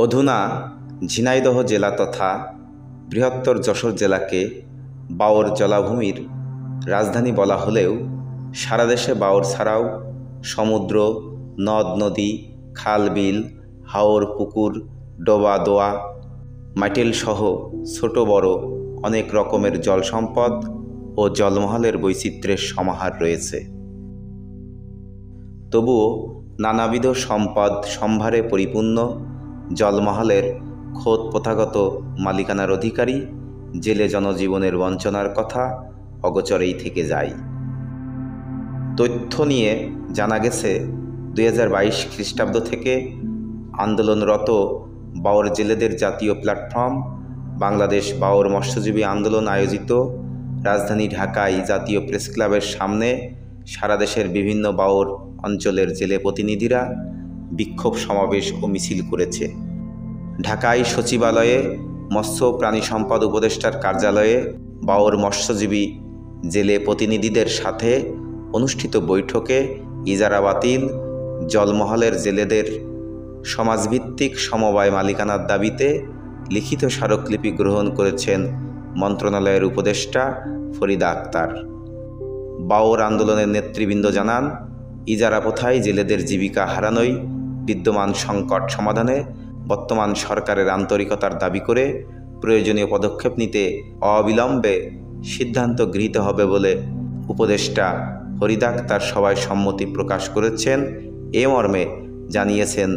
অধুনা ঝিনাইদহ জেলা তথা বৃহত্তর যশোর জেলাকে বাওর জলাভূমির রাজধানী বলা হলেও সারা দেশে বাওর ছাড়াও সমুদ্র, নদ নদী, খাল বিল, হাওর পুকুর, ডোবা দোয়া, মাইটেল সহ ছোট বড় অনেক রকমের জল সম্পদ ও জলমহলের বৈচিত্র্যের সমাহার রয়েছে। তবুও নানাবিধ সম্পদ সম্ভারে পরিপূর্ণ জলমহলের খোদ প্রথাগত মালিকানার অধিকারী জেলে জনজীবনের বঞ্চনার কথা অগোচরেই থেকে যায়। তথ্য নিয়ে জানা গেছে 2022 খ্রিস্টাব্দ থেকে আন্দোলনরত বাওর জেলেদের জাতীয় প্ল্যাটফর্ম বাংলাদেশ বাওর মৎস্যজীবী আন্দোলন আয়োজিত রাজধানী ঢাকায় জাতীয় প্রেস ক্লাবের সামনে সারা দেশের বিভিন্ন বাওর অঞ্চলের জেলে প্রতিনিধিরা বিক্ষোভ সমাবেশ ও মিছিল করেছে। ঢাকায় সচিবালয়ে মৎস্য প্রাণী সম্পদ উপদেষ্টার কার্যালয়ে বাওর মৎস্যজীবী জেলে প্রতিনিধিদের সাথে অনুষ্ঠিত বৈঠকে ইজারা বাতিল, জলমহলের জেলেদের সমাজভিত্তিক সমবায় মালিকানার দাবিতে লিখিত স্মারকলিপি গ্রহণ করেছেন মন্ত্রণালয়ের উপদেষ্টা ফরিদা আক্তার। বাওর আন্দোলনের নেতৃবৃন্দ জানান, ইজারা প্রথায় জেলেদের জীবিকা হারানোই বিদ্যমান সংকট সমাধানে বর্তমান সরকারের আন্তরিকতার দাবি করে প্রয়োজনীয় পদক্ষেপ নিতে অবিলম্বে সিদ্ধান্ত গৃহীত হবে বলে উপদেষ্টা ফরিদা আক্তার সভায় সম্মতি প্রকাশ করেছেন। এ মর্মে জানিয়েছেন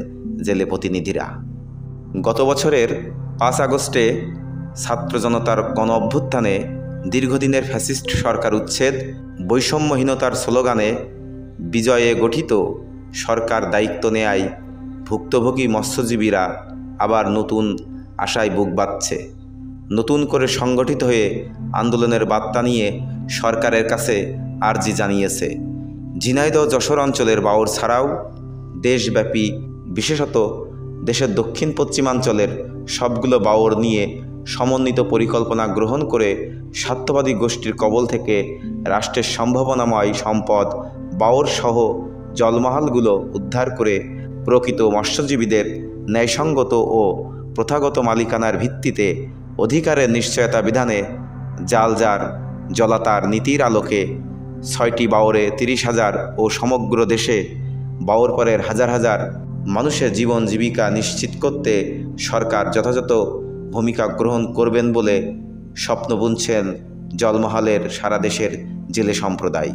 জেলে প্রতিনিধিরা। গত বছরের 5 আগস্টে ছাত্র জনতার গণ অভ্যুত্থানে দীর্ঘদিনের ফ্যাসিস্ট সরকার উচ্ছেদ, বৈষম্যহীনতার স্লোগানে বিজয়ে গঠিত সরকার দায়িত্ব নেয়ায় ভুক্তভোগী মৎস্যজীবীরা আবার নতুন আশায় বুক বাঁধছে। নতুন করে সংগঠিত হয়ে আন্দোলনের বার্তা নিয়ে সরকারের কাছে আর্জি জানিয়েছে। ঝিনাইদহ যশোর অঞ্চলের বাওর ছাড়াও দেশব্যাপী বিশেষত দেশের দক্ষিণ পশ্চিমাঞ্চলের সবগুলো বাওর নিয়ে সমন্বিত পরিকল্পনা গ্রহণ করে স্বার্থবাদী গোষ্ঠীর কবল থেকে রাষ্ট্রের সম্ভাবনাময় সম্পদ বাওর সহ জলমহলগুলো উদ্ধার করে প্রকৃত মৎস্যজীবীদের ন্যায়সঙ্গত ও প্রথাগত মালিকানার ভিত্তিতে অধিকারের নিশ্চয়তা বিধানে জালজার জলাতার নীতির আলোকে 6টি বাওরে 30,000 ও সমগ্র দেশে বাওর পরের হাজার হাজার মানুষের জীবন জীবিকা নিশ্চিত করতে সরকার যথাযথ ভূমিকা গ্রহণ করবেন বলে স্বপ্ন বুনছেন জলমহলের সারা দেশের জেলে সম্প্রদায়।